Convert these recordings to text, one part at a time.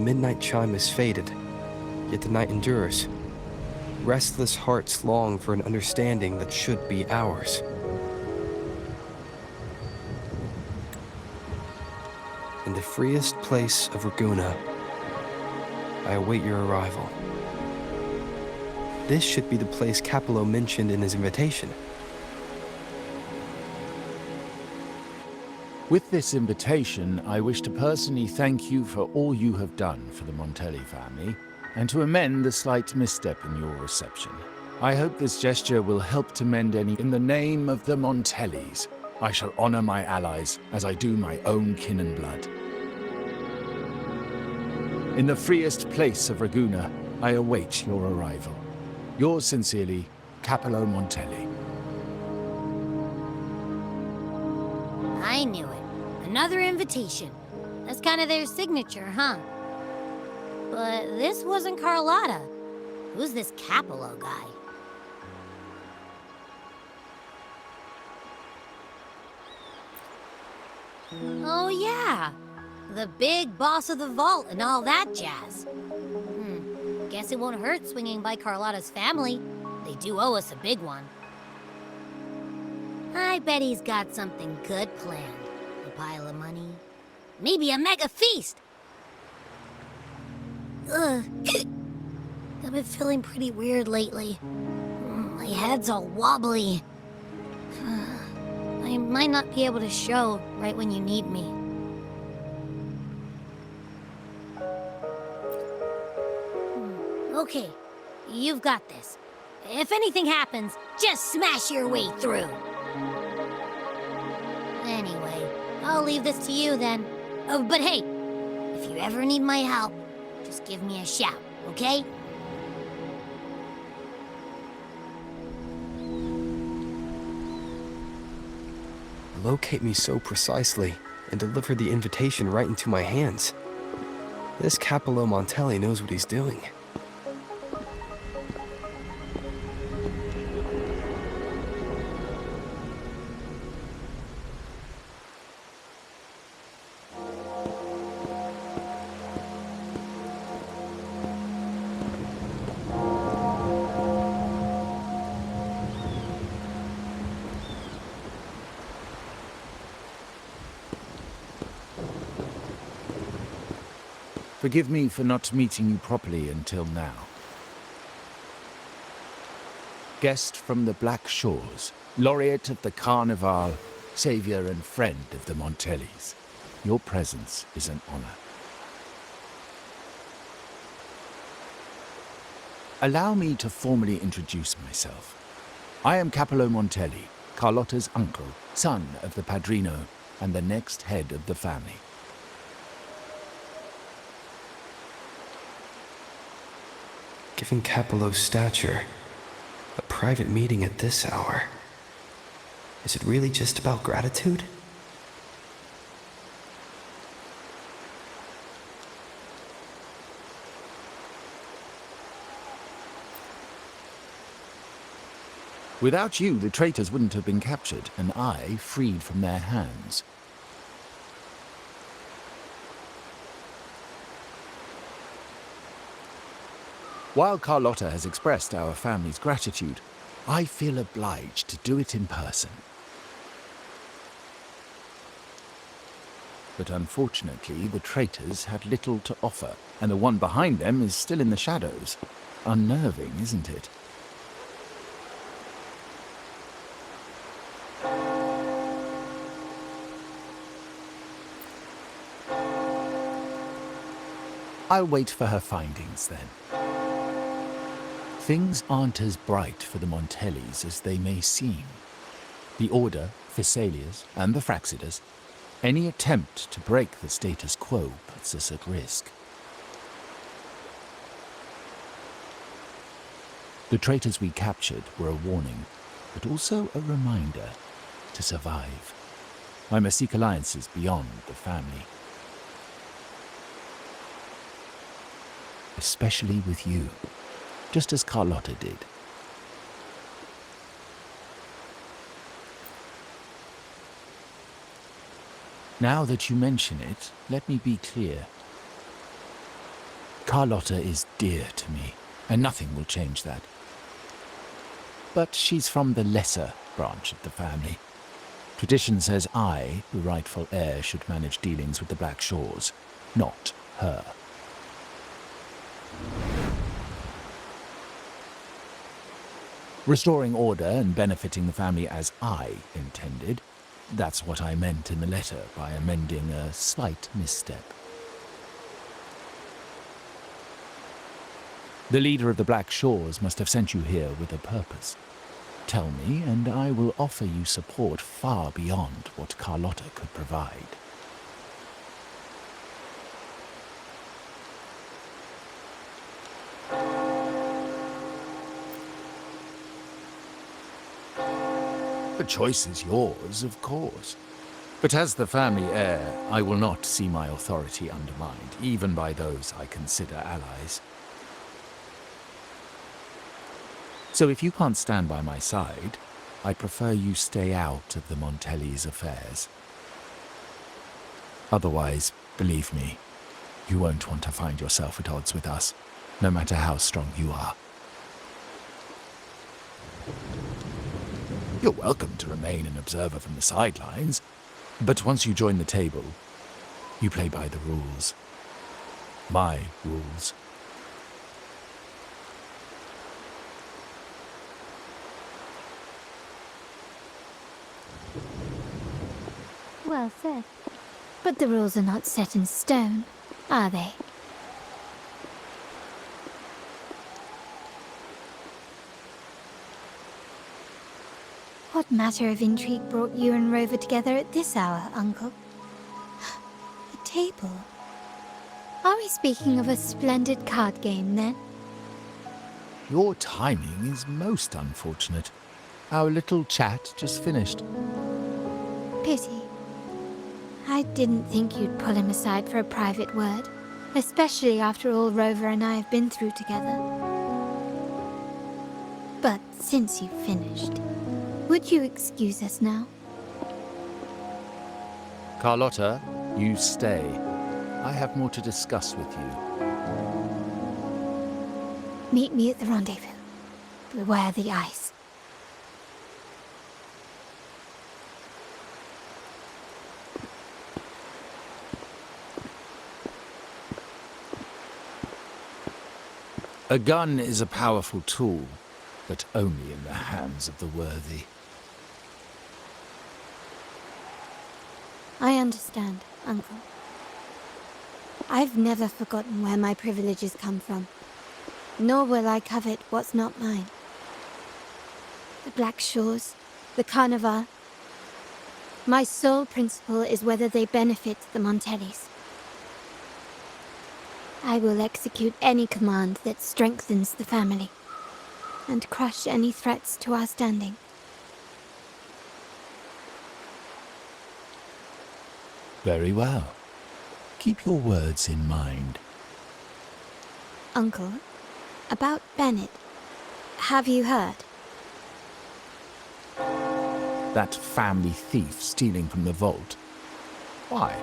midnight chime has faded, yet the night endures. Restless hearts long for an understanding that should be ours. In the freest place of Ragunna, I await your arrival. This should be the place Capello mentioned in his invitation. With this invitation, I wish to personally thank you for all you have done for the Montelli family, and to amend the slight misstep in your reception. I hope this gesture will help to mend any. In the name of the Montellis, I shall honor my allies as I do my own kin and blood. In the freest place of Ragunna, I await your arrival. Yours sincerely, Capello Montelli. I knew it. Another invitation. That's kind of their signature, huh? But this wasn't Carlotta. Who's this Capello guy? Oh yeah, the big boss of the vault and all that jazz. Guess it won't hurt swinging by Carlotta's family. They do owe us a big one. I bet he's got something good planned. A pile of money. Maybe a mega feast! Ugh. I've been feeling pretty weird lately. My head's all wobbly. I might not be able to show right when you need me. Okay, you've got this. If anything happens, just smash your way through. Anyway, I'll leave this to you then. Oh, but hey, if you ever need my help, just give me a shout, okay? Locate me so precisely and deliver the invitation right into my hands. This Capello Montelli knows what he's doing. Forgive me for not meeting you properly until now. Guest from the Black Shores, laureate of the Carnival, savior and friend of the Montellis. Your presence is an honor. Allow me to formally introduce myself. I am Capello Montelli, Carlotta's uncle, son of the Padrino, and the next head of the family. Given Capello's stature, a private meeting at this hour. Is it really just about gratitude? Without you, the traitors wouldn't have been captured, and I freed from their hands. While Carlotta has expressed our family's gratitude, I feel obliged to do it in person. But unfortunately, the traitors had little to offer, and the one behind them is still in the shadows. Unnerving, isn't it? I'll wait for her findings then. Things aren't as bright for the Montellis as they may seem. The Order, Physaelias, and the Fraxidas, any attempt to break the status quo puts us at risk. The traitors we captured were a warning, but also a reminder to survive. I must seek alliances beyond the family. Especially with you. Just as Carlotta did. Now that you mention it, let me be clear. Carlotta is dear to me, and nothing will change that. But she's from the lesser branch of the family. Tradition says I, the rightful heir, should manage dealings with the Black Shores, not her. Restoring order and benefiting the family as I intended, that's what I meant in the letter by amending a slight misstep. The leader of the Black Shores must have sent you here with a purpose. Tell me, and I will offer you support far beyond what Carlotta could provide. The choice is yours, of course. But as the family heir, I will not see my authority undermined, even by those I consider allies. So if you can't stand by my side, I prefer you stay out of the Montelli's affairs. Otherwise, believe me, you won't want to find yourself at odds with us, no matter how strong you are. You're welcome to remain an observer from the sidelines, but once you join the table, you play by the rules. My rules. Well said. But the rules are not set in stone, are they? What matter of intrigue brought you and Rover together at this hour, Uncle? A table? Are we speaking of a splendid card game, then? Your timing is most unfortunate. Our little chat just finished. Pity. I didn't think you'd pull him aside for a private word, especially after all Rover and I have been through together. But since you've finished, would you excuse us now? Carlotta, you stay. I have more to discuss with you. Meet me at the rendezvous. Beware the ice. A gun is a powerful tool, but only in the hands of the worthy. I understand, Uncle. I've never forgotten where my privileges come from, nor will I covet what's not mine. The Black Shores, the Carnival. My sole principle is whether they benefit the Montellis. I will execute any command that strengthens the family, and crush any threats to our standing. Very well. Keep your words in mind. Uncle, about Benett, have you heard? That family thief stealing from the vault. Why?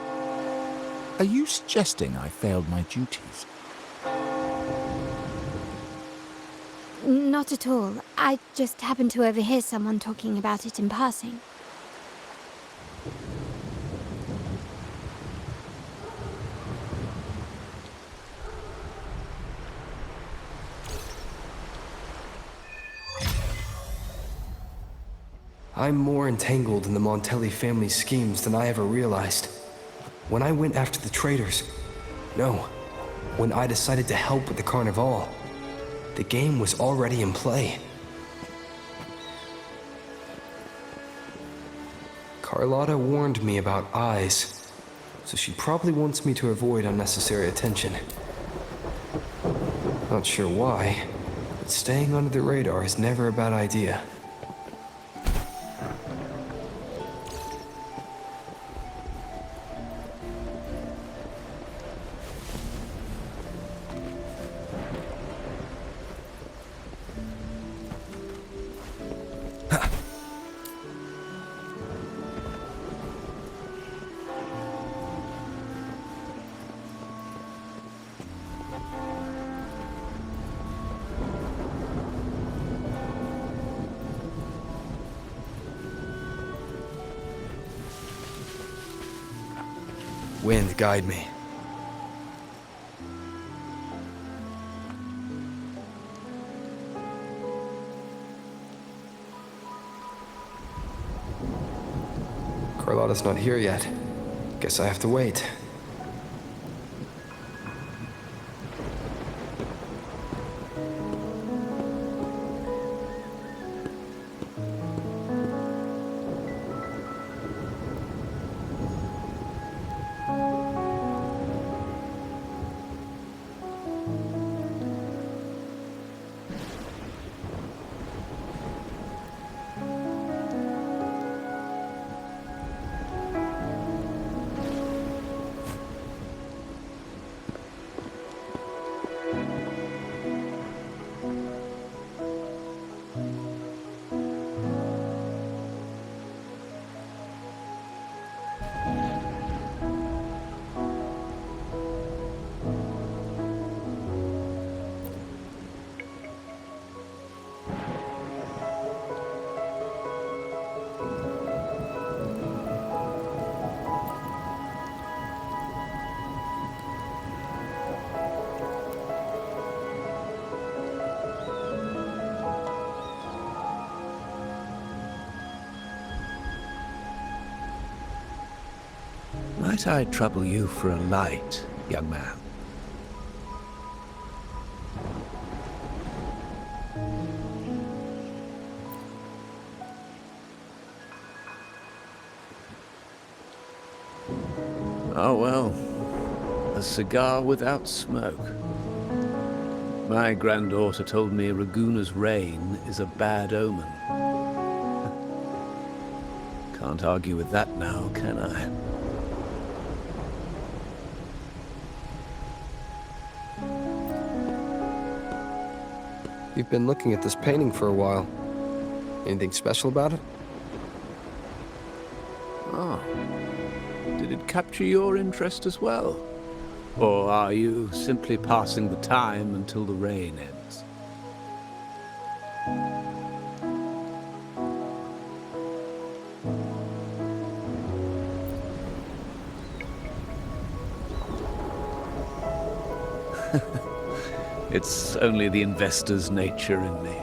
Are you suggesting I failed my duties? Not at all. I just happened to overhear someone talking about it in passing. I'm more entangled in the Montelli family schemes than I ever realized. When I went after the traitors, no, when I decided to help with the Carnival, the game was already in play. Carlotta warned me about eyes, so she probably wants me to avoid unnecessary attention. Not sure why, but staying under the radar is never a bad idea. Wind, guide me. Carlotta's not here yet. Guess I have to wait. Might I trouble you for a light, young man? Oh well, a cigar without smoke. My granddaughter told me Ragunna's rain is a bad omen. Can't argue with that now, can I? You've been looking at this painting for a while. Anything special about it? Oh. Did it capture your interest as well? Or are you simply passing the time until the rain ends? It's only the investor's nature in me.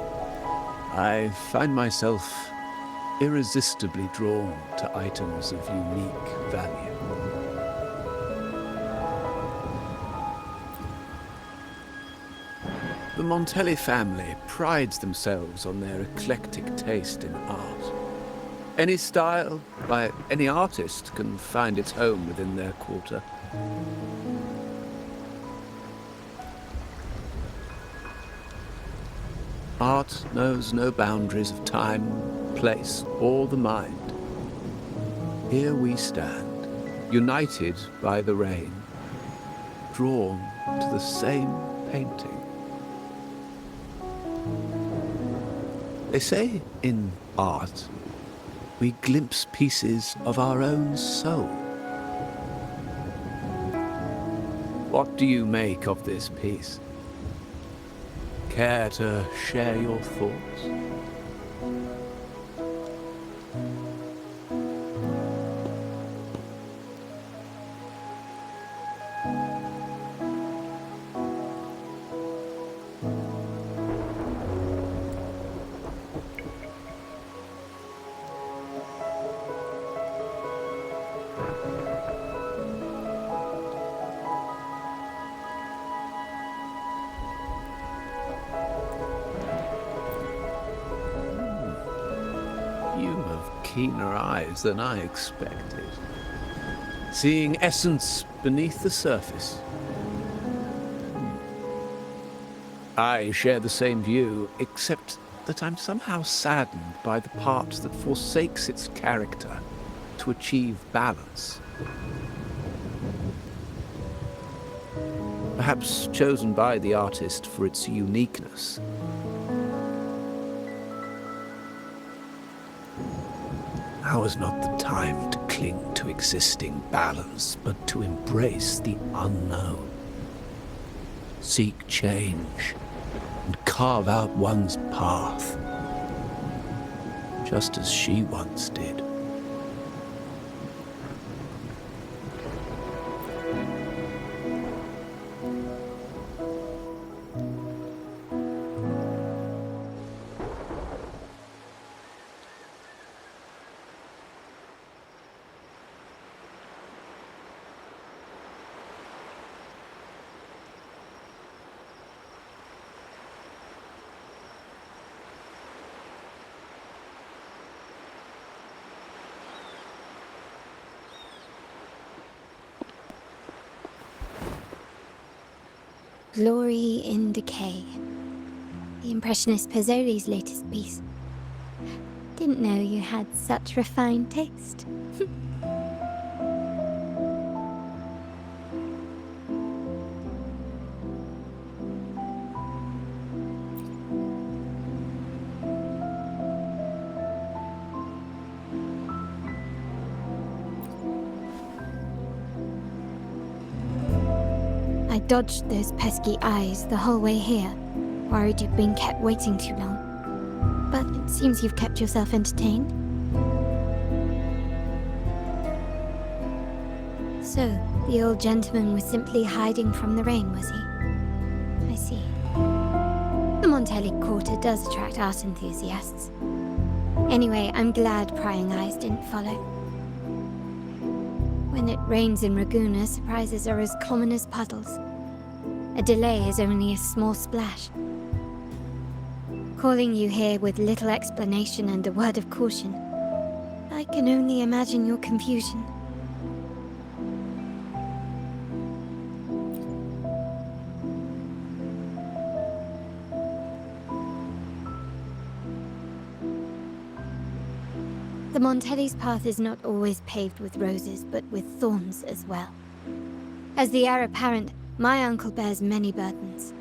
I find myself irresistibly drawn to items of unique value. The Montelli family prides themselves on their eclectic taste in art. Any style, by any artist, can find its home within their quarter. Art knows no boundaries of time, place, or the mind. Here we stand, united by the rain, drawn to the same painting. They say in art, we glimpse pieces of our own soul. What do you make of this piece? Care to share your thoughts? Keener eyes than I expected. Seeing essence beneath the surface. I share the same view, except that I'm somehow saddened by the part that forsakes its character to achieve balance. Perhaps chosen by the artist for its uniqueness. Now is not the time to cling to existing balance, but to embrace the unknown. Seek change, and carve out one's path, just as she once did. Glory in Decay. The Impressionist Pazzoli's latest piece. Didn't know you had such refined taste. I dodged those pesky eyes the whole way here, worried you'd been kept waiting too long. But it seems you've kept yourself entertained. So, the old gentleman was simply hiding from the rain, was he? I see. The Montelli Quarter does attract art enthusiasts. Anyway, I'm glad prying eyes didn't follow. When it rains in Ragunna, surprises are as common as puddles. A delay is only a small splash. Calling you here with little explanation and a word of caution, I can only imagine your confusion. The Montelli's path is not always paved with roses, but with thorns as well. As the heir apparent, my uncle bears many burdens.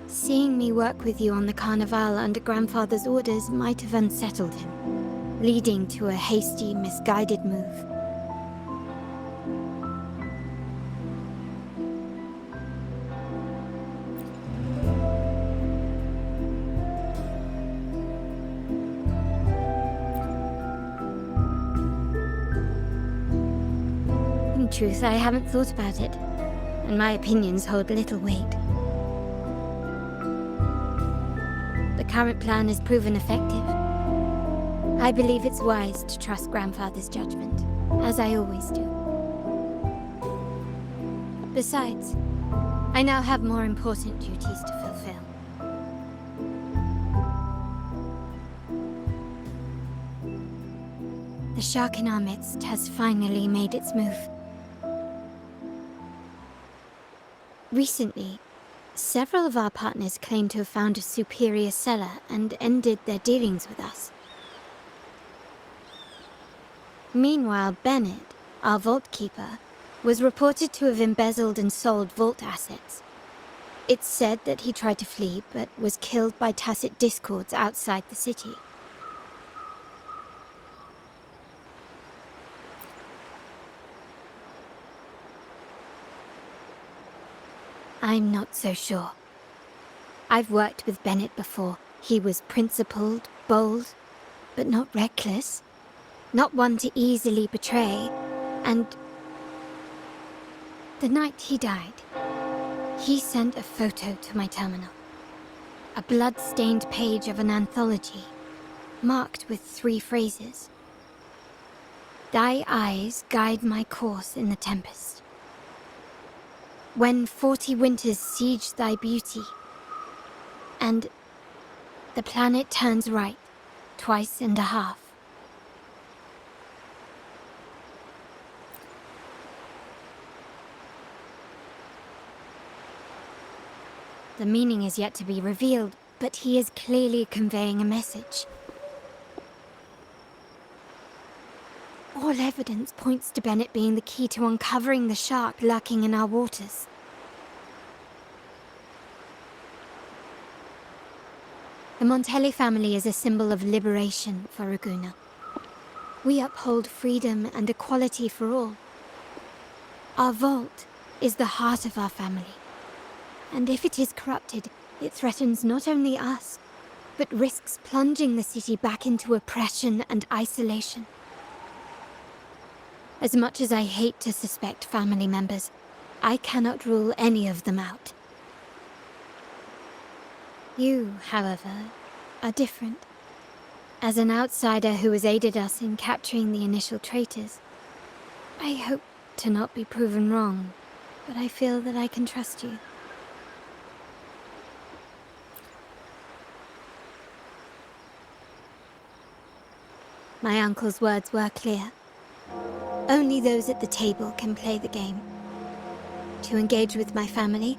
Seeing me work with you on the Carnival under Grandfather's orders might have unsettled him, leading to a hasty, misguided move. In truth, I haven't thought about it, and my opinions hold little weight. The current plan has proven effective. I believe it's wise to trust Grandfather's judgment, as I always do. Besides, I now have more important duties to fulfill. The shark in our midst has finally made its move. Recently, several of our partners claim to have found a superior cellar and ended their dealings with us. Meanwhile, Benett, our vault keeper, was reported to have embezzled and sold vault assets. It's said that he tried to flee, but was killed by tacit discords outside the city. I'm not so sure. I've worked with Benett before. He was principled, bold, but not reckless. Not one to easily betray. And the night he died, he sent a photo to my terminal. A blood-stained page of an anthology, marked with 3 phrases. Thy eyes guide my course in the tempest. When 40 winters siege thy beauty, and the planet turns right, twice and a half. The meaning is yet to be revealed, but he is clearly conveying a message. All evidence points to Benett being the key to uncovering the shark lurking in our waters. The Montelli family is a symbol of liberation for Ragunna. We uphold freedom and equality for all. Our vault is the heart of our family, and if it is corrupted, it threatens not only us, but risks plunging the city back into oppression and isolation. As much as I hate to suspect family members, I cannot rule any of them out. You, however, are different. As an outsider who has aided us in capturing the initial traitors, I hope to not be proven wrong, but I feel that I can trust you. My uncle's words were clear. Only those at the table can play the game. To engage with my family,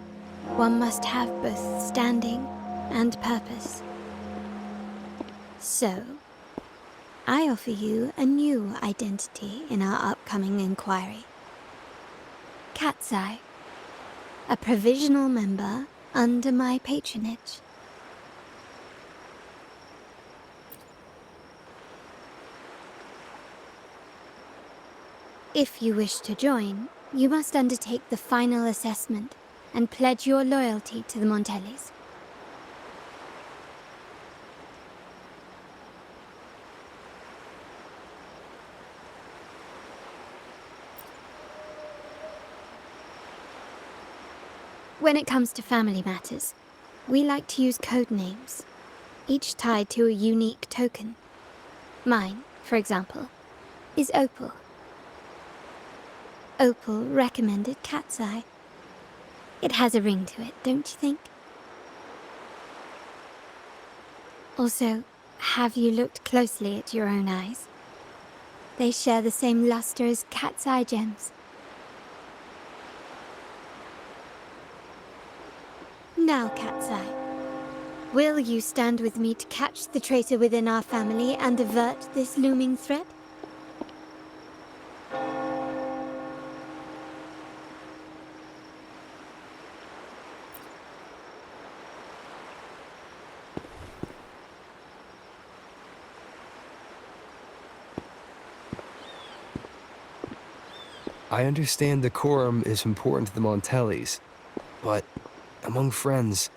one must have both standing and purpose. So, I offer you a new identity in our upcoming inquiry. Cat's Eye, a provisional member under my patronage. If you wish to join, you must undertake the final assessment and pledge your loyalty to the Montellis. When it comes to family matters, we like to use code names, each tied to a unique token. Mine, for example, is Opal. Opal recommended Cat's Eye. It has a ring to it, don't you think? Also, have you looked closely at your own eyes? They share the same luster as Cat's Eye gems. Now, Cat's Eye, will you stand with me to catch the traitor within our family and avert this looming threat? I understand decorum is important to the Montellis, but among friends,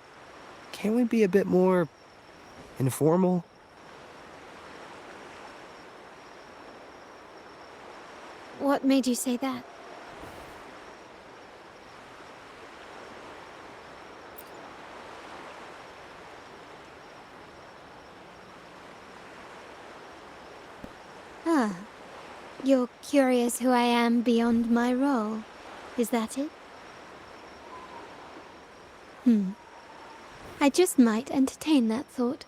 can't we be a bit more informal? What made you say that? Ah, you're curious who I am beyond my role, is that it? I just might entertain that thought.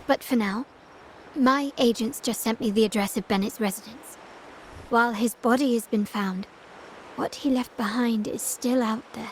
But for now, my agents just sent me the address of Benett's residence. While his body has been found, what he left behind is still out there.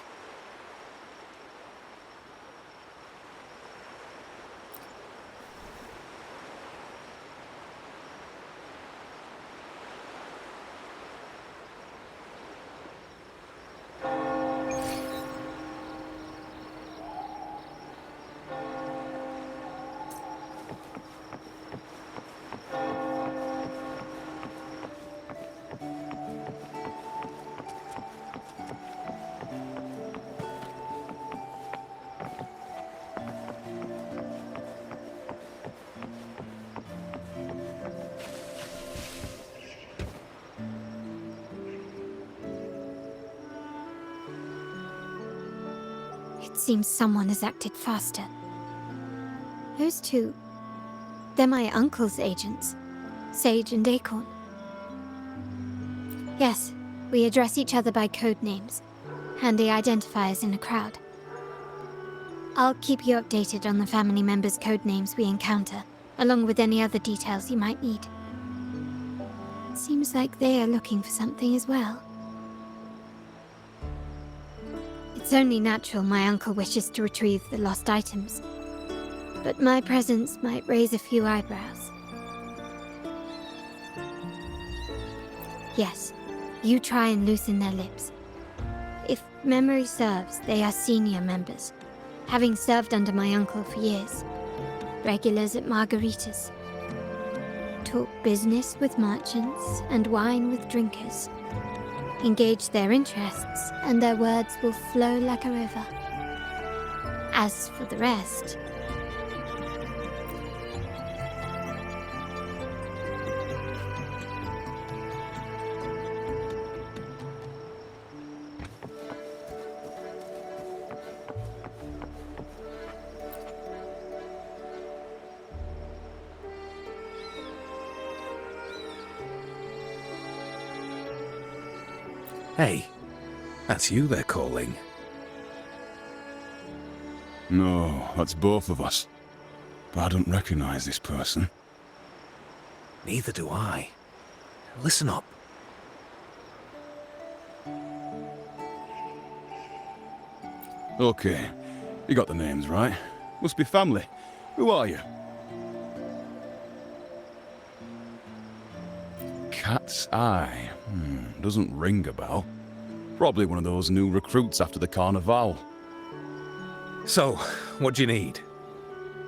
It seems someone has acted faster. Those two, they're my uncle's agents, Sage and Acorn. Yes, we address each other by code names, handy identifiers in a crowd. I'll keep you updated on the family members' code names we encounter, along with any other details you might need. Seems like they are looking for something as well. It's only natural my uncle wishes to retrieve the lost items, but my presence might raise a few eyebrows. Yes, you try and loosen their lips. If memory serves, they are senior members, having served under my uncle for years. Regulars at margaritas. Talk business with merchants and wine with drinkers. Engage their interests, and their words will flow like a river. As for the rest... Hey, that's you they're calling. No, that's both of us. But I don't recognize this person. Neither do I. Listen up. Okay, you got the names right. Must be family. Who are you? Cat's Eye. Doesn't ring a bell. Probably one of those new recruits after the Carnival. So, what do you need?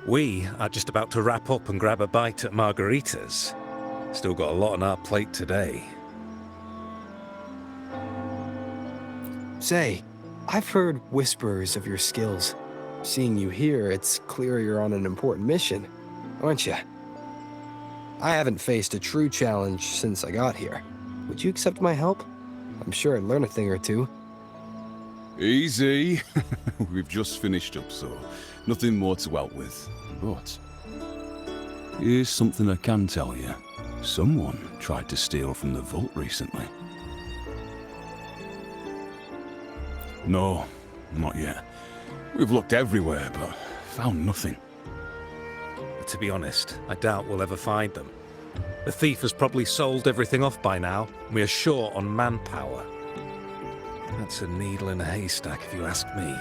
We are just about to wrap up and grab a bite at Margarita's. Still got a lot on our plate today. Say, I've heard whispers of your skills. Seeing you here, it's clear you're on an important mission, aren't you? I haven't faced a true challenge since I got here. Would you accept my help? I'm sure I'd learn a thing or two. Easy. We've just finished up, so nothing more to help with. But here's something I can tell you. Someone tried to steal from the vault recently. No, not yet. We've looked everywhere, but found nothing. But to be honest, I doubt we'll ever find them. The thief has probably sold everything off by now. We are short on manpower. That's a needle in a haystack, if you ask me.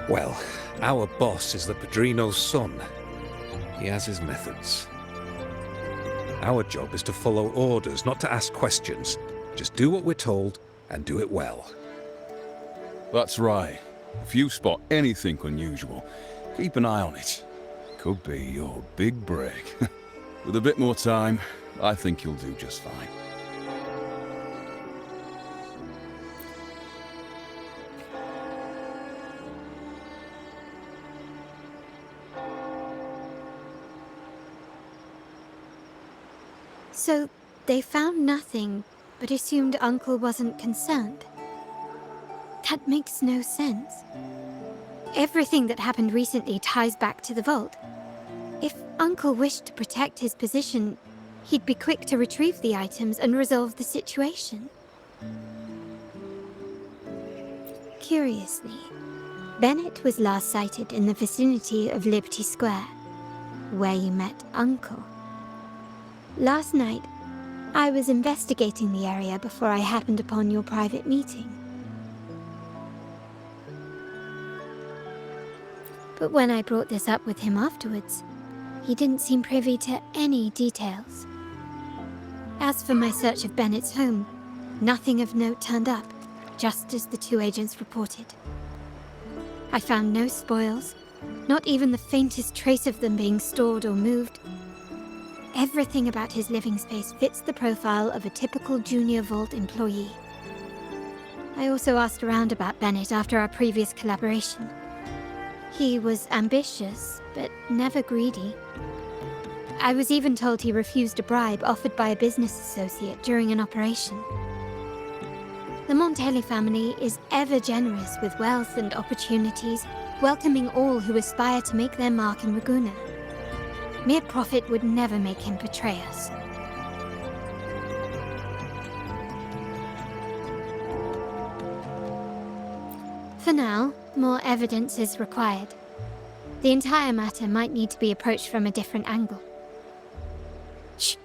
Well, our boss is the Padrino's son. He has his methods. Our job is to follow orders, not to ask questions. Just do what we're told, and do it well. That's right. If you spot anything unusual, keep an eye on it. Could be your big break. With a bit more time, I think you'll do just fine. So, they found nothing, but assumed Uncle wasn't concerned. That makes no sense. Everything that happened recently ties back to the vault. If Uncle wished to protect his position, he'd be quick to retrieve the items and resolve the situation. Curiously, Benett was last sighted in the vicinity of Liberty Square, where you met Uncle. Last night, I was investigating the area before I happened upon your private meeting. But when I brought this up with him afterwards, he didn't seem privy to any details. As for my search of Bennett's home, nothing of note turned up, just as the two agents reported. I found no spoils, not even the faintest trace of them being stored or moved. Everything about his living space fits the profile of a typical Junior Vault employee. I also asked around about Benett after our previous collaboration. He was ambitious, but never greedy. I was even told he refused a bribe offered by a business associate during an operation. The Montelli family is ever generous with wealth and opportunities, welcoming all who aspire to make their mark in Ragunna. Mere profit would never make him betray us. For now, more evidence is required. The entire matter might need to be approached from a different angle. Shh!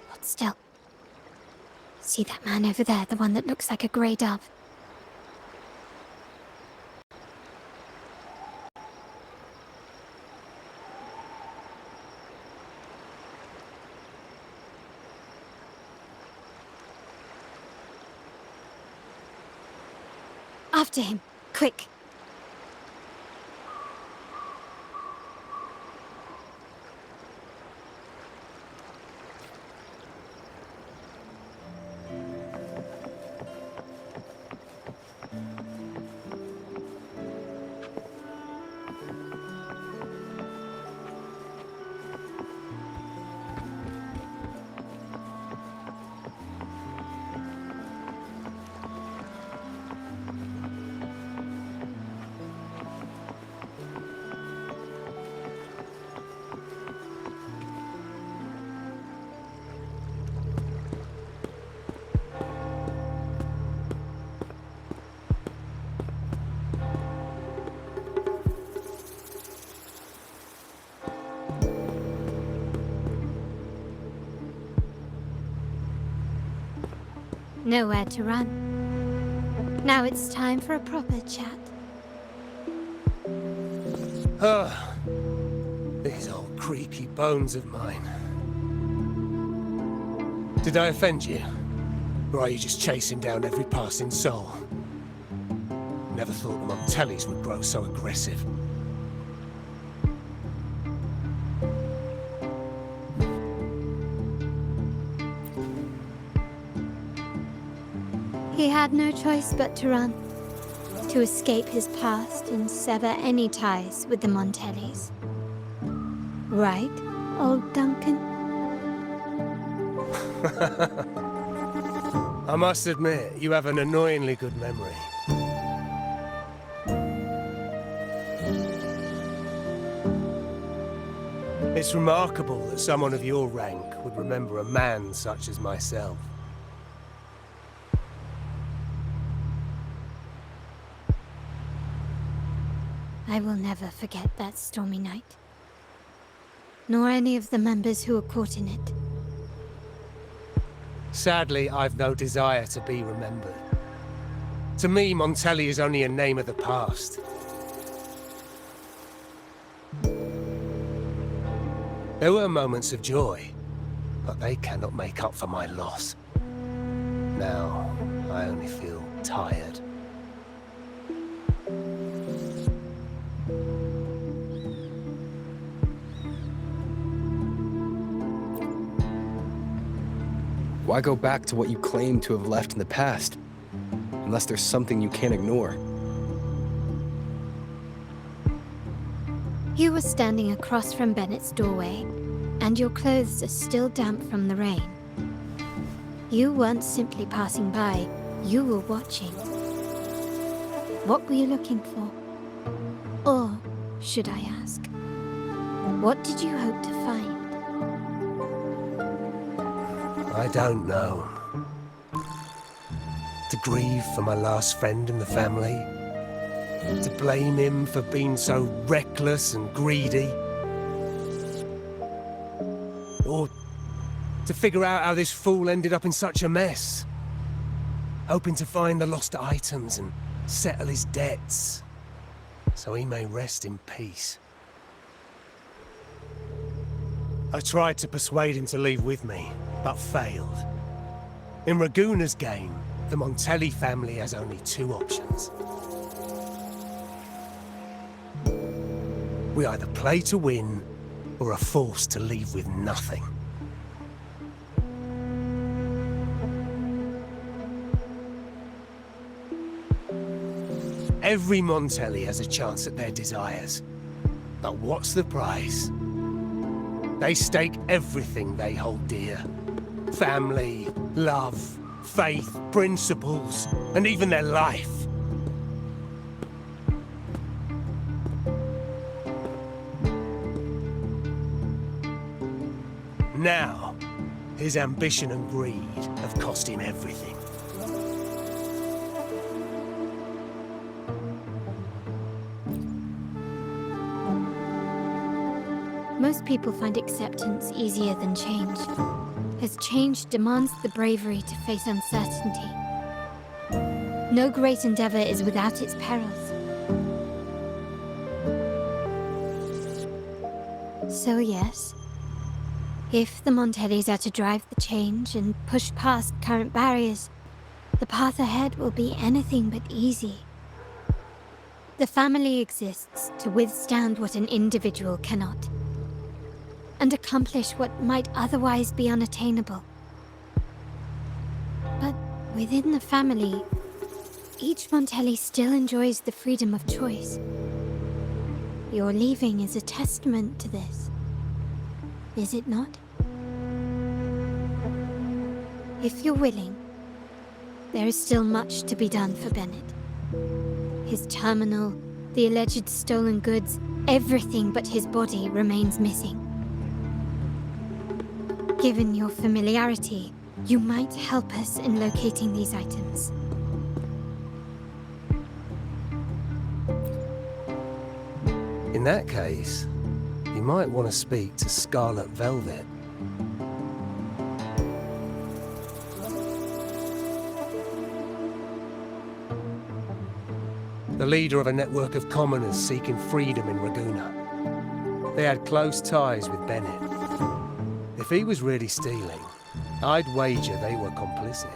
Hold still. See that man over there, the one that looks like a grey dove? After him, quick! nowhere to run. Now it's time for a proper chat. Ah, these old creaky bones of mine. Did I offend you? Or are you just chasing down every passing soul? Never thought the Montellis would grow so aggressive. He had no choice but to run, to escape his past and sever any ties with the Montellis. Right, old Duncan? I must admit, you have an annoyingly good memory. It's remarkable that someone of your rank would remember a man such as myself. I will never forget that stormy night. Nor any of the members who were caught in it. Sadly, I've no desire to be remembered. To me, Montelli is only a name of the past. There were moments of joy, but they cannot make up for my loss. Now, I only feel tired. Why go back to what you claim to have left in the past? Unless there's something you can't ignore. You were standing across from Benett's doorway, and your clothes are still damp from the rain. You weren't simply passing by, you were watching. What were you looking for? Or, should I ask, what did you hope to find? I don't know. To grieve for my last friend in the family? To blame him for being so reckless and greedy? Or to figure out how this fool ended up in such a mess? Hoping to find the lost items and settle his debts, so he may rest in peace. I tried to persuade him to leave with me, but failed. In Ragunna's game, the Montelli family has only two options. We either play to win, or are forced to leave with nothing. Every Montelli has a chance at their desires. But what's the price? They stake everything they hold dear. Family, love, faith, principles, and even their life. Now, his ambition and greed have cost him everything. Most people find acceptance easier than change, as change demands the bravery to face uncertainty. No great endeavor is without its perils. So yes, if the Montellis are to drive the change and push past current barriers, the path ahead will be anything but easy. The family exists to withstand what an individual cannot, and accomplish what might otherwise be unattainable. But within the family, each Montelli still enjoys the freedom of choice. Your leaving is a testament to this, is it not? If you're willing, there is still much to be done for Benett. His terminal, the alleged stolen goods, everything but his body remains missing. Given your familiarity, you might help us in locating these items. In that case, you might want to speak to Scarlet Velvet. the leader of a network of commoners seeking freedom in Ragunna. They had close ties with Benett. If he was really stealing, I'd wager they were complicit.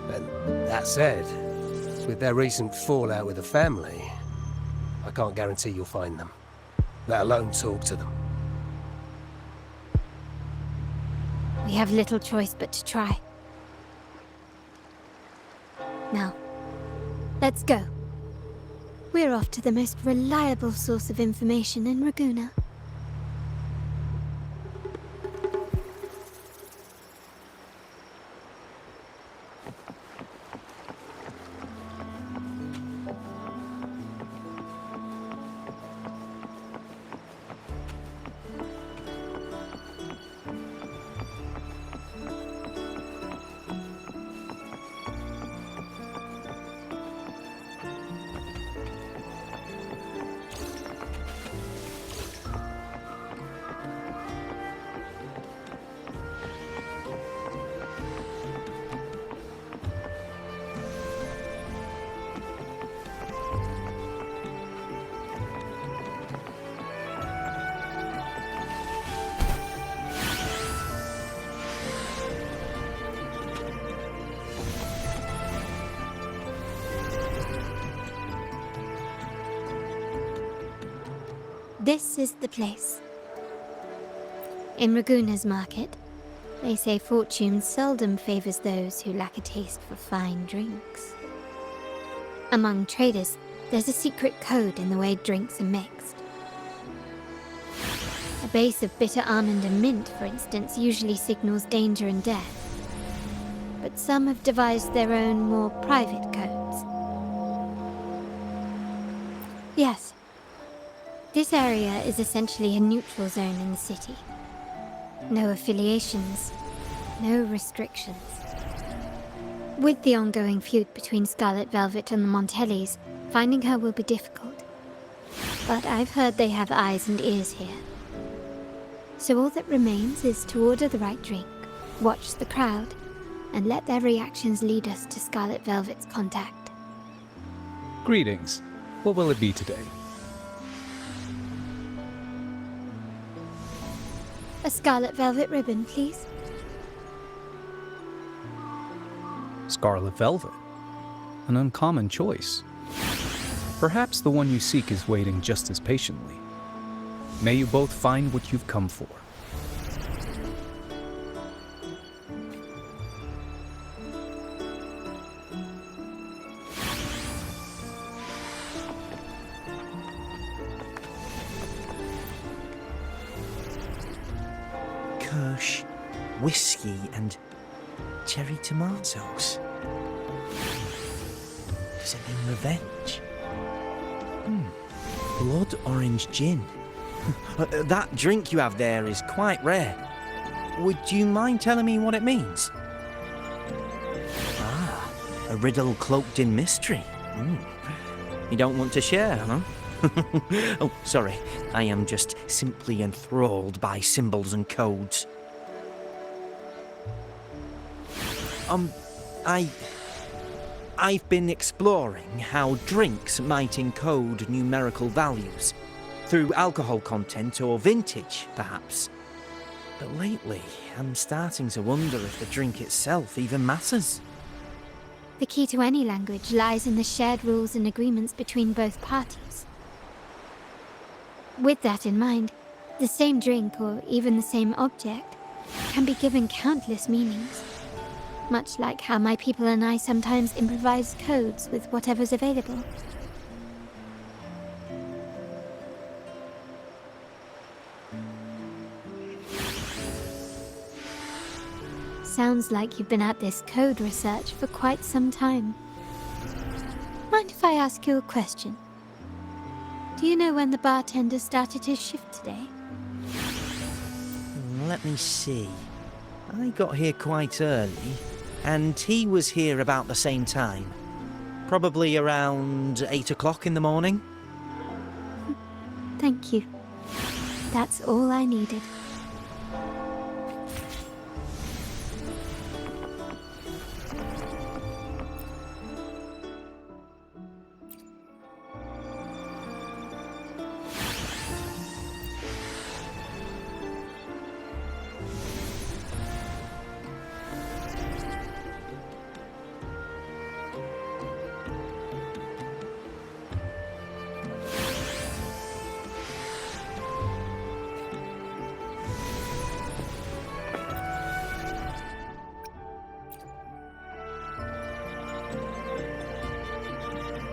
But that said, with their recent fallout with the family, I can't guarantee you'll find them, let alone talk to them. We have little choice but to try. Now, let's go. We're off to the most reliable source of information in Ragunna. This is the place. In Ragunna's market, they say fortune seldom favors those who lack a taste for fine drinks. Among traders, there's a secret code in the way drinks are mixed. A base of bitter almond and mint, for instance, usually signals danger and death. But some have devised their own, more private codes. Yes. This area is essentially a neutral zone in the city. No affiliations, no restrictions. With the ongoing feud between Scarlet Velvet and the Montellis, finding her will be difficult. But I've heard they have eyes and ears here. So all that remains is to order the right drink, watch the crowd, and let their reactions lead us to Scarlet Velvet's contact. Greetings. What will it be today? A Scarlet Velvet ribbon, please. Scarlet Velvet. An uncommon choice. Perhaps the one you seek is waiting just as patiently. May you both find what you've come for. Kirsch, whiskey, and cherry tomatoes. Does it mean revenge? Blood orange gin. That drink you have there is quite rare. Would you mind telling me what it means? Ah, a riddle cloaked in mystery. You don't want to share, huh? Oh, sorry. I am just simply enthralled by symbols and codes. I've been exploring how drinks might encode numerical values. Through alcohol content or vintage, perhaps. But lately, I'm starting to wonder if the drink itself even matters. The key to any language lies in the shared rules and agreements between both parties. With that in mind, the same drink, or even the same object, can be given countless meanings. Much like how my people and I sometimes improvise codes with whatever's available. Sounds like you've been at this code research for quite some time. Mind if I ask you a question? Do you know when the bartender started his shift today? Let me see. I got here quite early, and he was here about the same time. Probably around 8 o'clock in the morning. Thank you. That's all I needed.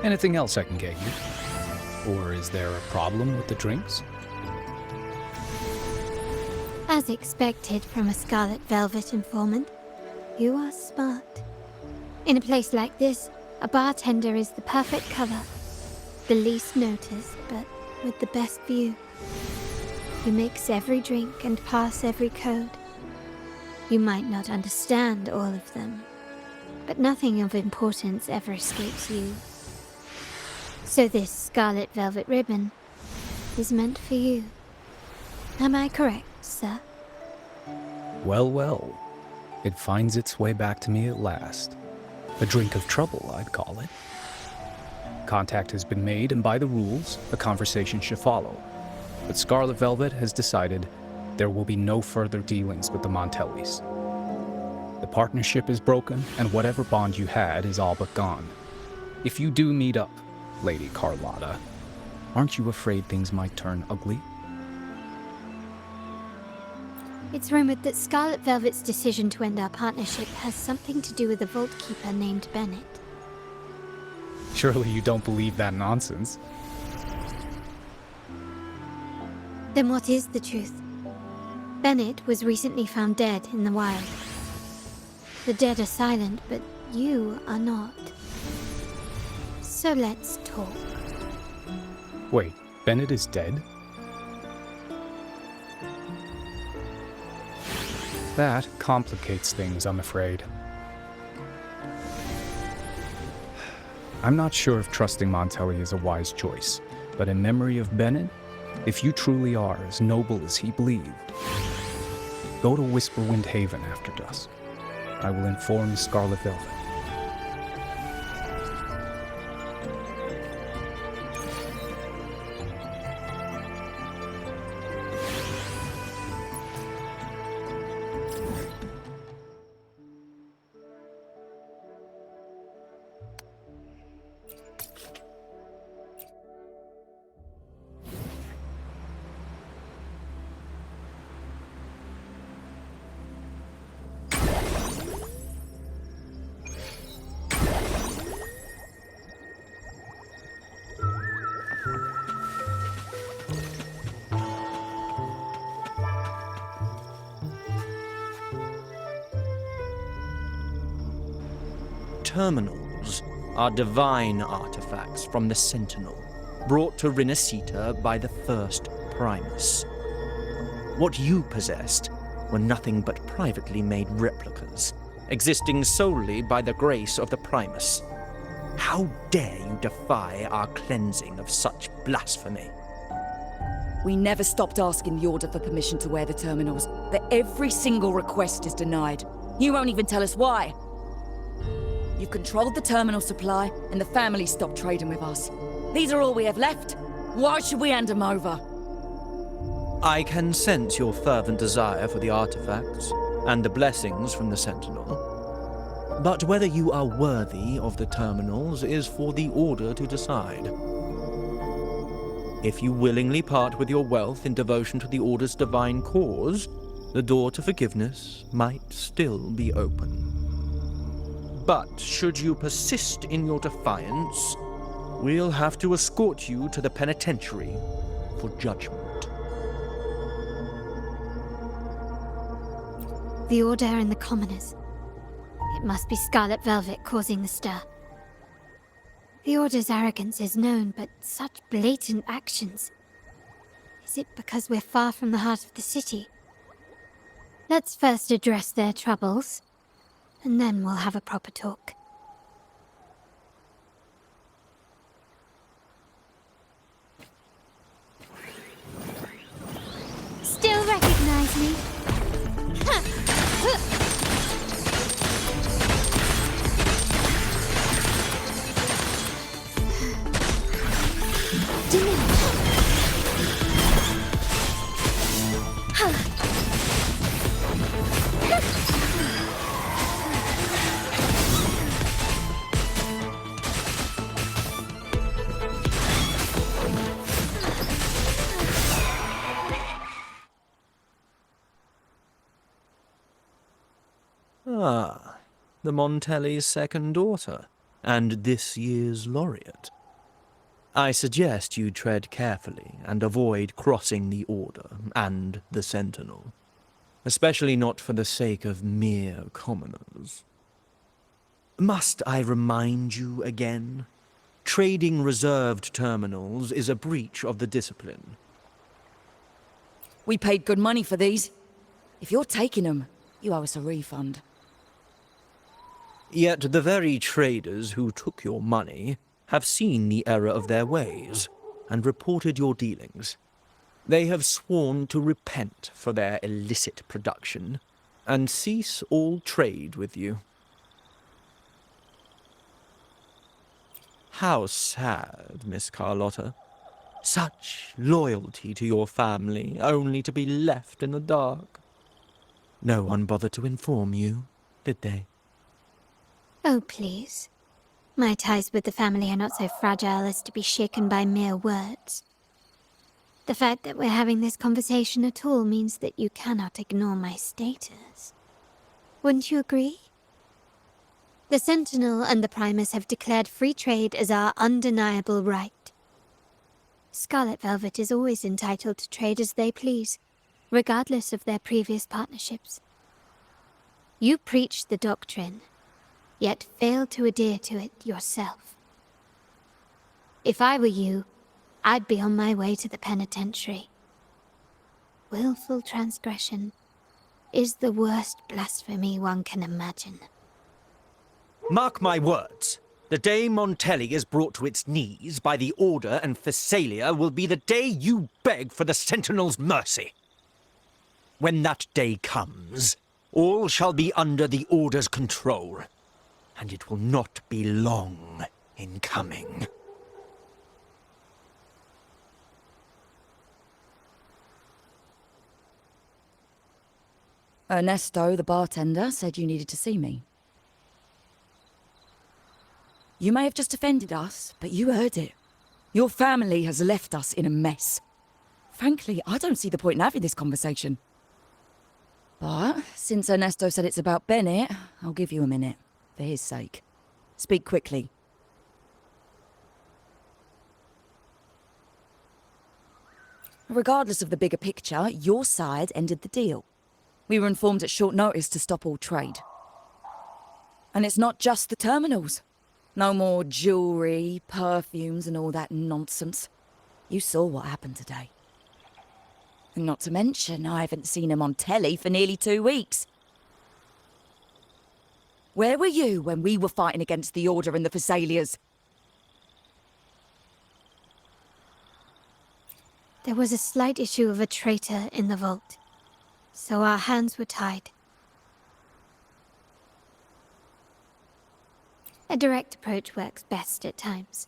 Anything else I can get you? Or is there a problem with the drinks? As expected from a Scarlet Velvet informant, you are smart. In a place like this, a bartender is the perfect cover. The least noticed, but with the best view. You mix every drink and pass every code. You might not understand all of them, but nothing of importance ever escapes you. So this Scarlet Velvet ribbon is meant for you. Am I correct, sir? Well, well. It finds its way back to me at last. A drink of trouble, I'd call it. Contact has been made, and by the rules, a conversation should follow. But Scarlet Velvet has decided there will be no further dealings with the Montellis. The partnership is broken, and whatever bond you had is all but gone. If you do meet up, Lady Carlotta, aren't you afraid things might turn ugly? It's rumored that Scarlet Velvet's decision to end our partnership has something to do with a vault keeper named Benett. Surely you don't believe that nonsense. Then what is the truth? Benett was recently found dead in the wild. The dead are silent, but you are not. So let's talk. Wait, Benett is dead? That complicates things, I'm afraid. I'm not sure if trusting Montelli is a wise choice, but in memory of Benett, if you truly are as noble as he believed, go to Whisperwind Haven after dusk. I will inform Scarlet Velvet. Terminals are divine artifacts from the Sentinel, brought to Rinascita by the first Primus. What you possessed were nothing but privately made replicas, existing solely by the grace of the Primus. How dare you defy our cleansing of such blasphemy? We never stopped asking the Order for permission to wear the terminals, but every single request is denied. You won't even tell us why. You've controlled the terminal supply, and the family stopped trading with us. These are all we have left. Why should we hand them over? I can sense your fervent desire for the artifacts and the blessings from the Sentinel. But whether you are worthy of the terminals is for the Order to decide. If you willingly part with your wealth in devotion to the Order's divine cause, the door to forgiveness might still be open. But should you persist in your defiance, we'll have to escort you to the penitentiary for judgment. The Order and the commoners. It must be Scarlet Velvet causing the stir. The Order's arrogance is known, but such blatant actions. Is it because we're far from the heart of the city? Let's first address their troubles, and then we'll have a proper talk. Still recognize me? Ah, the Montelli's second daughter. and this year's laureate. I suggest you tread carefully and avoid crossing the Order and the Sentinel, especially not for the sake of mere commoners. Must I remind you again? Trading reserved terminals is a breach of the discipline. We paid good money for these. If you're taking them, you owe us a refund. Yet the very traders who took your money have seen the error of their ways and reported your dealings. They have sworn to repent for their illicit production and cease all trade with you. How sad, Miss Carlotta. Such loyalty to your family, only to be left in the dark. No one bothered to inform you, did they? Oh, please. My ties with the family are not so fragile as to be shaken by mere words. The fact that we're having this conversation at all means that you cannot ignore my status. Wouldn't you agree? The Sentinel and the Primus have declared free trade as our undeniable right. Scarlet Velvet is always entitled to trade as they please, regardless of their previous partnerships. You preach the doctrine, yet fail to adhere to it yourself. If I were you, I'd be on my way to the penitentiary. Willful transgression is the worst blasphemy one can imagine. Mark my words. The day Montelli is brought to its knees by the Order and Phasalia will be the day you beg for the Sentinel's mercy. When that day comes, all shall be under the Order's control, and it will not be long in coming. Ernesto, the bartender, said you needed to see me. You may have just offended us, but you heard it. Your family has left us in a mess. Frankly, I don't see the point in having this conversation. But since Ernesto said it's about Benett, I'll give you a minute, for his sake. Speak quickly. Regardless of the bigger picture, your side ended the deal. We were informed at short notice to stop all trade. And it's not just the terminals. No more jewelry, perfumes, and all that nonsense. You saw what happened today. And not to mention, I haven't seen a Montelli for nearly 2 weeks. Where were you when we were fighting against the Order and the Phasalias? There was a slight issue of a traitor in the vault, so our hands were tied. A direct approach works best at times.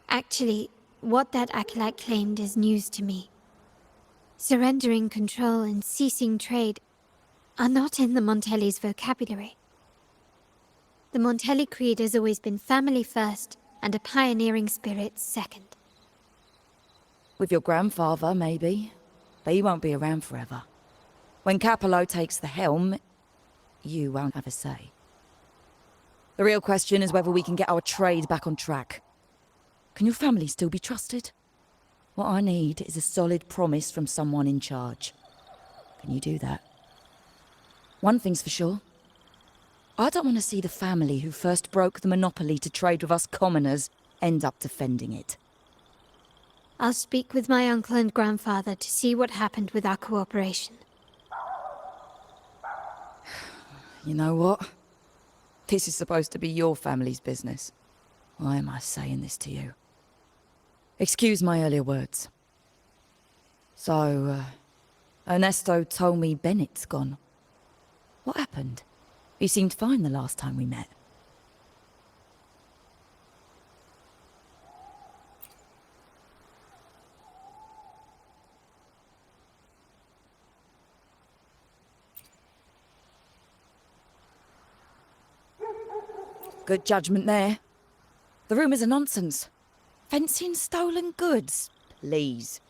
Actually, what that acolyte claimed is news to me. Surrendering control and ceasing trade are not in the Montelli's vocabulary. The Montelli creed has always been family first and a pioneering spirit second. With your grandfather, maybe. But he won't be around forever. When Capello takes the helm, you won't have a say. The real question is whether we can get our trade back on track. Can your family still be trusted? What I need is a solid promise from someone in charge. Can you do that? One thing's for sure. I don't want to see the family who first broke the monopoly to trade with us commoners end up defending it. I'll speak with my uncle and grandfather to see what happened with our cooperation. You know what? This is supposed to be your family's business. Why am I saying this to you? Excuse my earlier words. So, Ernesto told me Benett's gone. What happened? He seemed fine the last time we met. Good judgment there. The rumours are nonsense. Fencing stolen goods, please.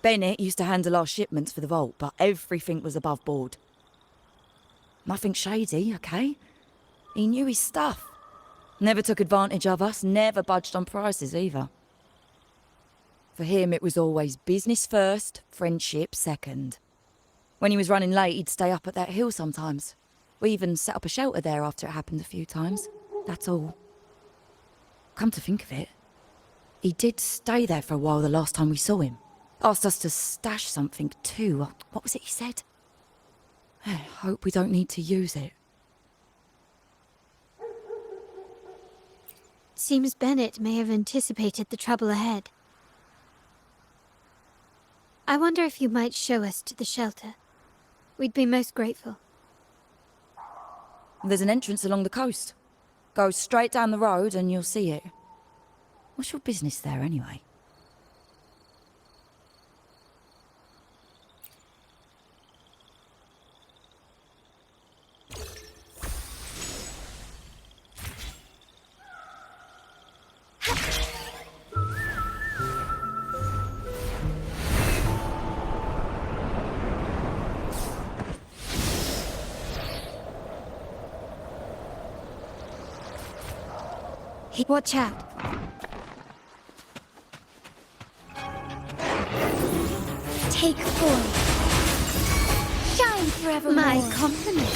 Benett used to handle our shipments for the vault, but everything was above board. Nothing shady, okay? He knew his stuff. Never took advantage of us, never budged on prices either. For him, it was always business first, friendship second. When he was running late, he'd stay up at that hill sometimes. We even set up a shelter there after it happened a few times. That's all. Come to think of it, he did stay there for a while the last time we saw him. Asked us to stash something too. What was it he said? I hope we don't need to use it. Seems Benett may have anticipated the trouble ahead. I wonder if you might show us to the shelter. We'd be most grateful. There's an entrance along the coast. Go straight down the road and you'll see it. What's your business there anyway? Watch out. Take 4. Shine forevermore. My compliments.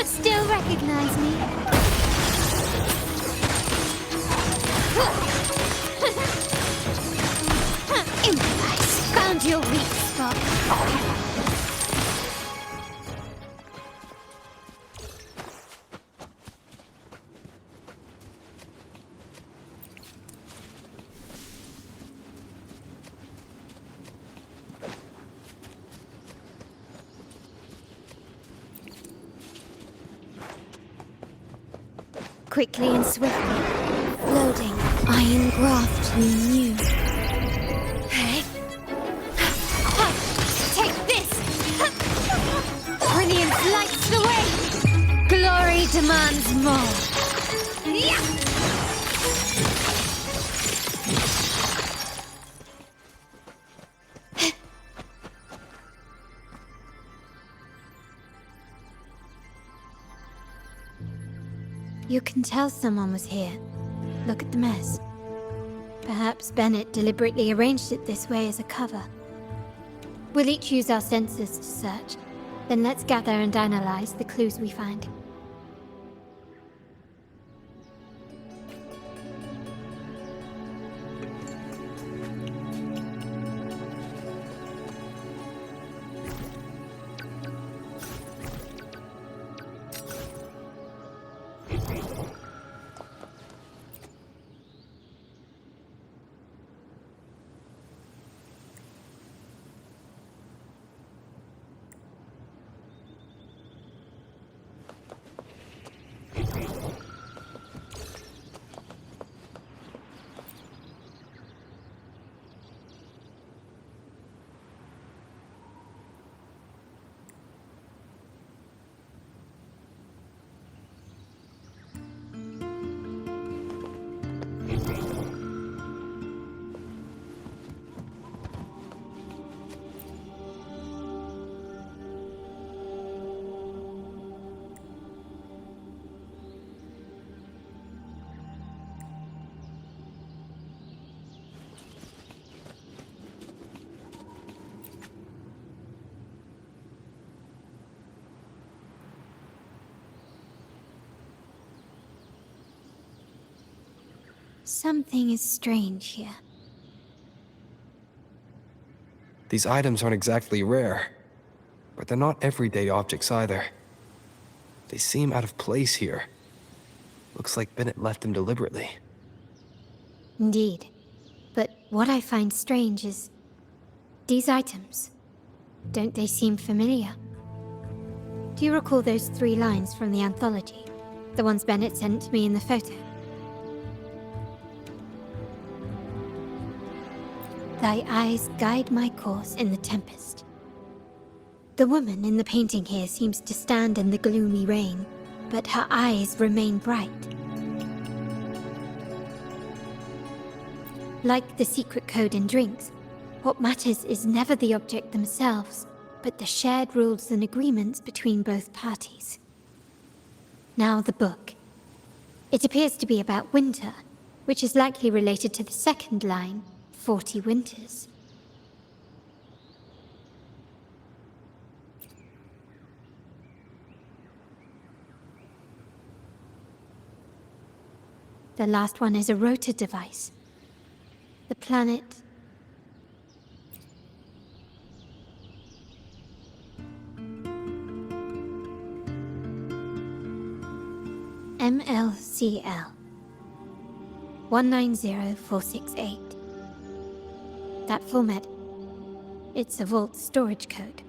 Still recognize me? Improvise. Found your weak spot. Quickly and swiftly, loading iron graft new. Hey, take this! Brilliance lights the way. Glory demands more. Yeah. You can tell someone was here. Look at the mess. Perhaps Benett deliberately arranged it this way as a cover. We'll each use our senses to search. Then let's gather and analyze the clues we find. Something is strange here. These items aren't exactly rare, but they're not everyday objects either. They seem out of place here. Looks like Benett left them deliberately. Indeed. But what I find strange is... these items. Don't they seem familiar? Do you recall those 3 lines from the anthology? The ones Benett sent me in the photo? Thy eyes guide my course in the tempest. The woman in the painting here seems to stand in the gloomy rain, but her eyes remain bright. Like the secret code in drinks, what matters is never the object themselves, but the shared rules and agreements between both parties. Now the book. It appears to be about winter, which is likely related to the second line, 40 winters. The last one is a rotor device. The planet... MLCL 190468. That format. It's a vault storage code.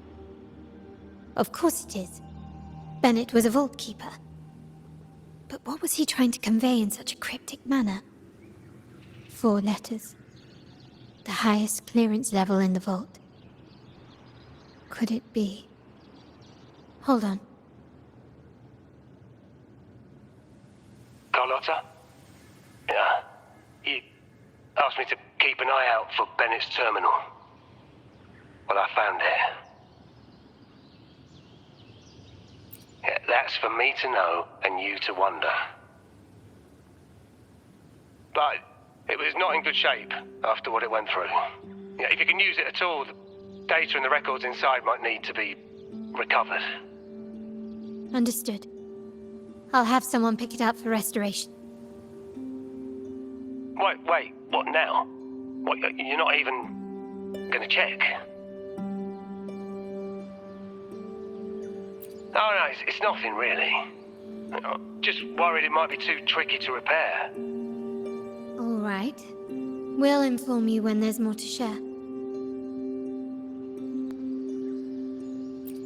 Of course it is. Benett was a vault keeper. But what was he trying to convey in such a cryptic manner? 4 letters. The highest clearance level in the vault. Could it be? Hold on. Carlotta? Yeah. You asked me to keep an eye out for Benett's terminal. Well, I found it. Yeah, that's for me to know and you to wonder. But it was not in good shape after what it went through. Yeah, if you can use it at all, the data and the records inside might need to be recovered. Understood. I'll have someone pick it up for restoration. Wait, what now? What, you're not even gonna check? Oh no, it's nothing really. I'm just worried it might be too tricky to repair. All right. We'll inform you when there's more to share.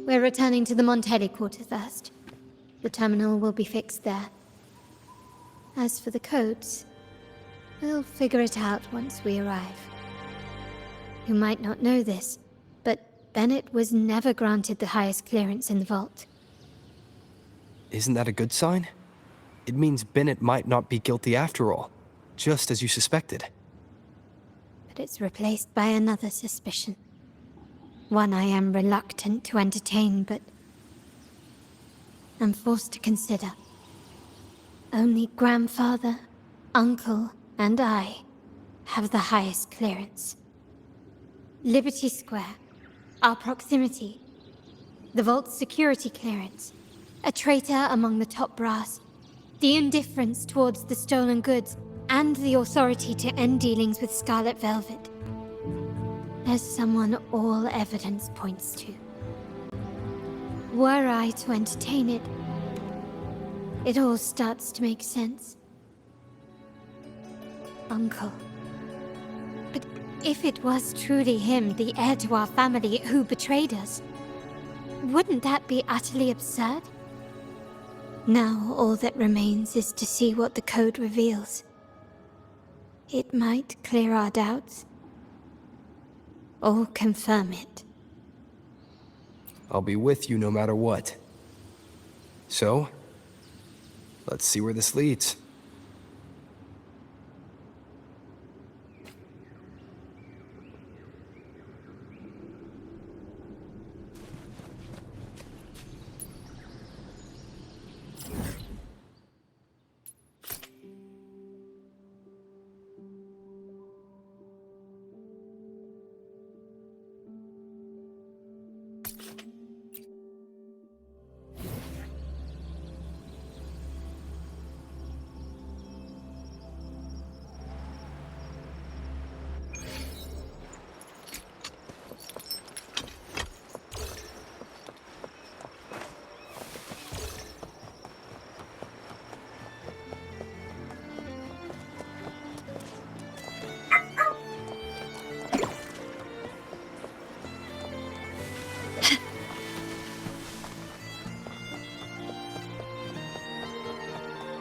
We're returning to the Montelli quarter first. The terminal will be fixed there. As for the codes, we'll figure it out once we arrive. You might not know this, but Benett was never granted the highest clearance in the vault. Isn't that a good sign? It means Benett might not be guilty after all, just as you suspected. But it's replaced by another suspicion. One I am reluctant to entertain, but I'm forced to consider. Only grandfather, uncle, and I have the highest clearance. Liberty Square, our proximity, the vault's security clearance, a traitor among the top brass, the indifference towards the stolen goods, and the authority to end dealings with Scarlet Velvet. There's someone all evidence points to. Were I to entertain it, it all starts to make sense. Uncle. But if it was truly him, the heir to our family, who betrayed us, wouldn't that be utterly absurd? Now all that remains is to see what the code reveals. It might clear our doubts, or confirm it. I'll be with you no matter what. So, let's see where this leads.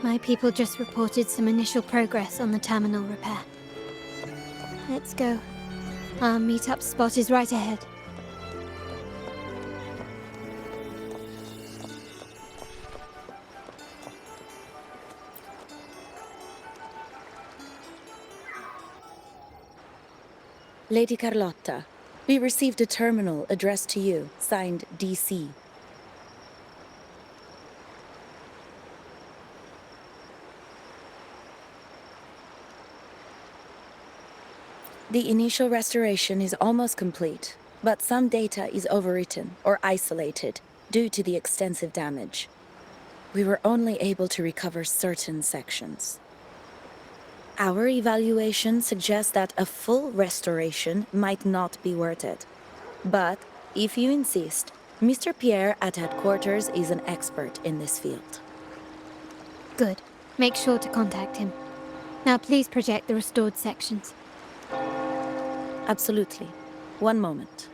My people just reported some initial progress on the terminal repair. Let's go. Our meet-up spot is right ahead. Lady Carlotta, we received a terminal addressed to you, signed DC. The initial restoration is almost complete, but some data is overwritten or isolated due to the extensive damage. We were only able to recover certain sections. Our evaluation suggests that a full restoration might not be worth it. But, if you insist, Mr. Pierre at headquarters is an expert in this field. Good. Make sure to contact him. Now please project the restored sections. Absolutely. One moment.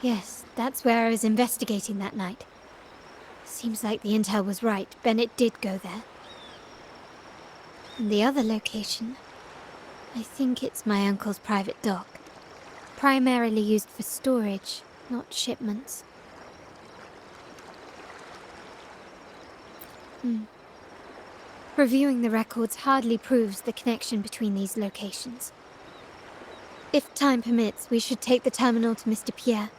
Yes, that's where I was investigating that night. Seems like the intel was right. Benett did go there. And the other location, I think it's my uncle's private dock. Primarily used for storage, not shipments. Reviewing the records hardly proves the connection between these locations. If time permits, we should take the terminal to Mr. Pierre.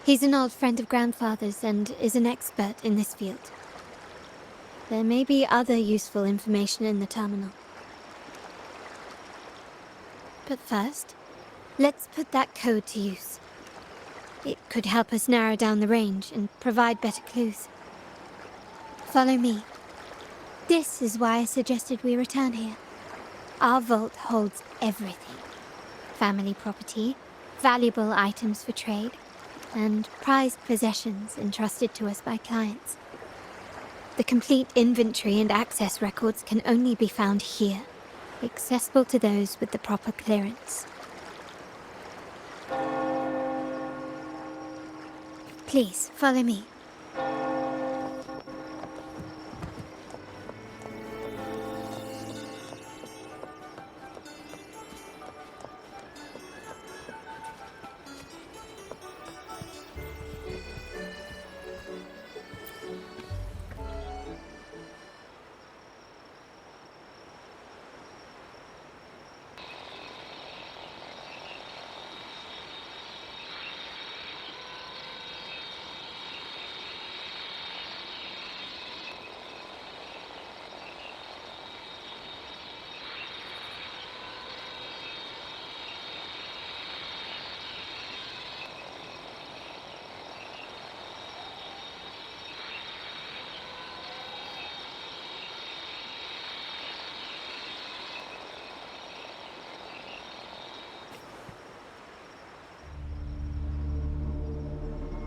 He's an old friend of Grandfather's and is an expert in this field. There may be other useful information in the terminal. But first, let's put that code to use. It could help us narrow down the range and provide better clues. Follow me. This is why I suggested we return here. Our vault holds everything. Family property, valuable items for trade, and prized possessions entrusted to us by clients. The complete inventory and access records can only be found here, accessible to those with the proper clearance. Please, follow me.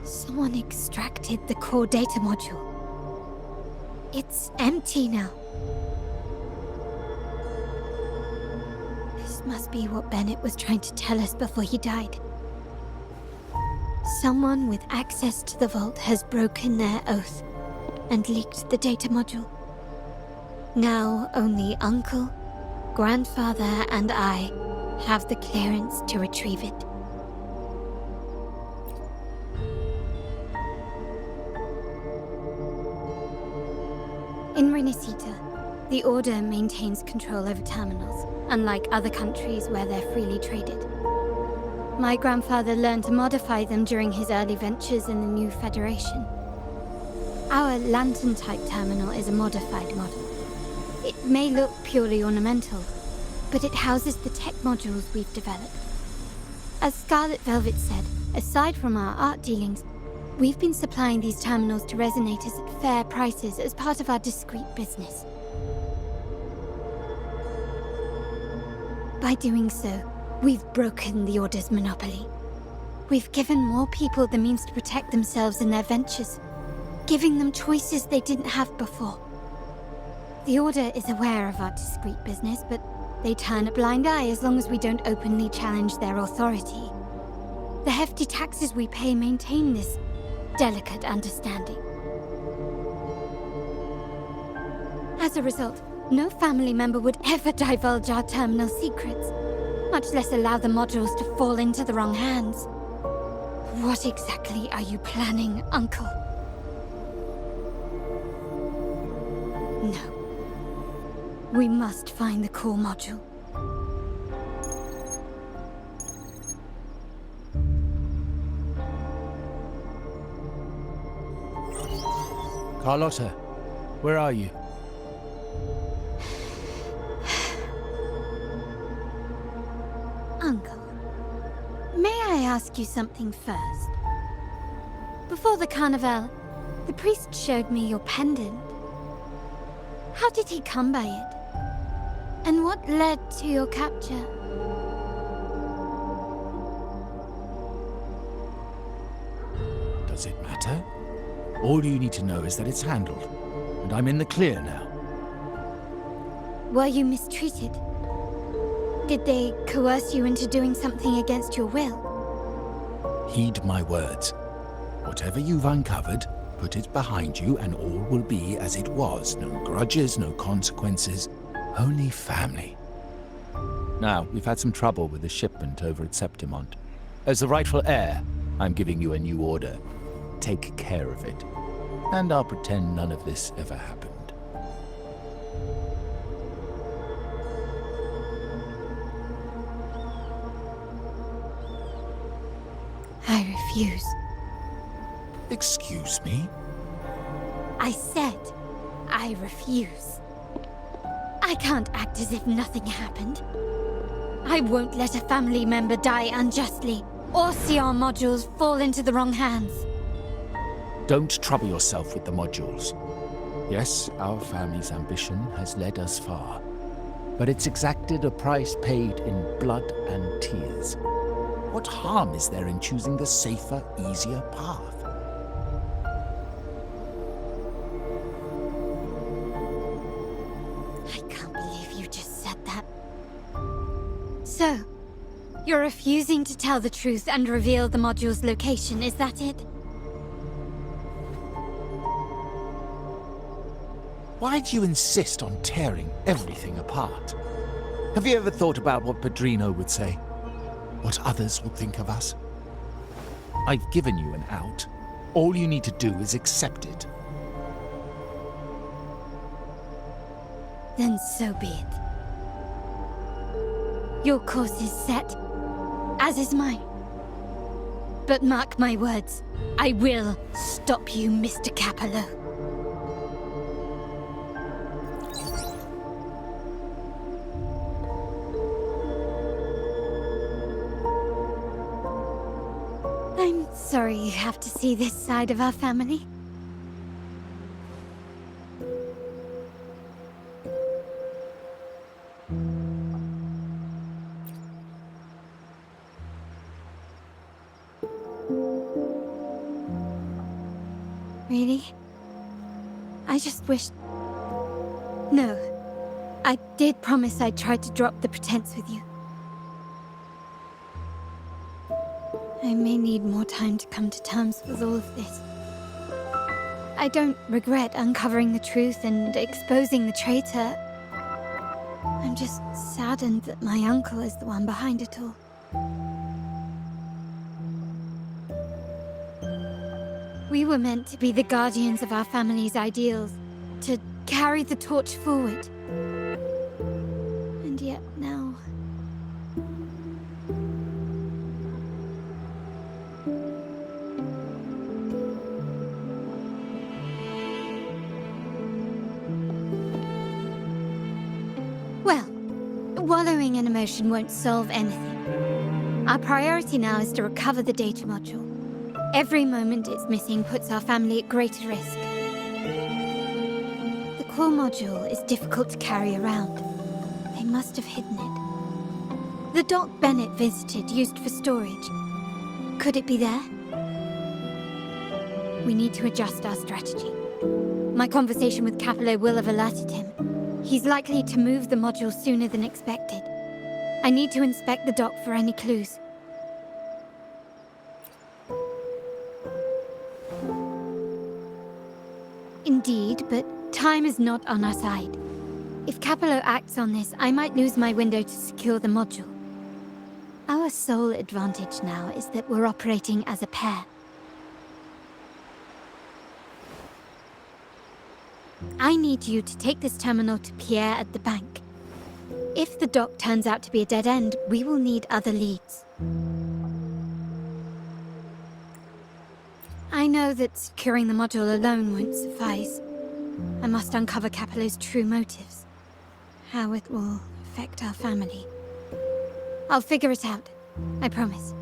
Someone extracted the core data module. It's empty now. This must be what Benett was trying to tell us before he died. Someone with access to the vault has broken their oath and leaked the data module. Now only Uncle, Grandfather, and I have the clearance to retrieve it. In Rinascita, the Order maintains control over terminals, unlike other countries where they're freely traded. My grandfather learned to modify them during his early ventures in the new Federation. Our lantern-type terminal is a modified model. It may look purely ornamental, but it houses the tech modules we've developed. As Scarlet Velvet said, aside from our art dealings, we've been supplying these terminals to resonators at fair prices as part of our discreet business. By doing so, we've broken the Order's monopoly. We've given more people the means to protect themselves in their ventures, giving them choices they didn't have before. The Order is aware of our discreet business, but they turn a blind eye as long as we don't openly challenge their authority. The hefty taxes we pay maintain this delicate understanding. As a result, no family member would ever divulge our terminal secrets, much less allow the modules to fall into the wrong hands. What exactly are you planning, Uncle? No. We must find the core module. Carlotta, where are you? Uncle, may I ask you something first? Before the carnival, the priest showed me your pendant. How did he come by it? And what led to your capture? Does it matter? All you need to know is that it's handled, and I'm in the clear now. Were you mistreated? Did they coerce you into doing something against your will? Heed my words. Whatever you've uncovered, put it behind you and all will be as it was. No grudges, no consequences, only family. Now, we've had some trouble with the shipment over at Septimont. As the rightful heir, I'm giving you a new order. Take care of it. And I'll pretend none of this ever happened. I refuse. Excuse me? I said I refuse. I can't act as if nothing happened. I won't let a family member die unjustly, or see our modules fall into the wrong hands. Don't trouble yourself with the modules. Yes, our family's ambition has led us far, but it's exacted a price paid in blood and tears. What harm is there in choosing the safer, easier path? I can't believe you just said that. So, you're refusing to tell the truth and reveal the module's location, is that it? Why do you insist on tearing everything apart? Have you ever thought about what Padrino would say? What others would think of us? I've given you an out. All you need to do is accept it. Then so be it. Your course is set, as is mine. But mark my words, I will stop you, Mr. Capello. I'm sorry you have to see this side of our family. Really? I just wished... No. I did promise I'd try to drop the pretense with you. I may need more time to come to terms with all of this. I don't regret uncovering the truth and exposing the traitor. I'm just saddened that my uncle is the one behind it all. We were meant to be the guardians of our family's ideals, to carry the torch forward. And yet now... Well, wallowing in emotion won't solve anything. Our priority now is to recover the data module. Every moment it's missing puts our family at greater risk. The core module is difficult to carry around. They must have hidden it. The dock Benett visited used for storage. Could it be there? We need to adjust our strategy. My conversation with Capello will have alerted him. He's likely to move the module sooner than expected. I need to inspect the dock for any clues. Indeed, but time is not on our side. If Capello acts on this, I might lose my window to secure the module. Our sole advantage now is that we're operating as a pair. I need you to take this terminal to Pierre at the bank. If the dock turns out to be a dead end, we will need other leads. I know that securing the module alone won't suffice. I must uncover Capello's true motives. How it will affect our family. I'll figure it out. I promise.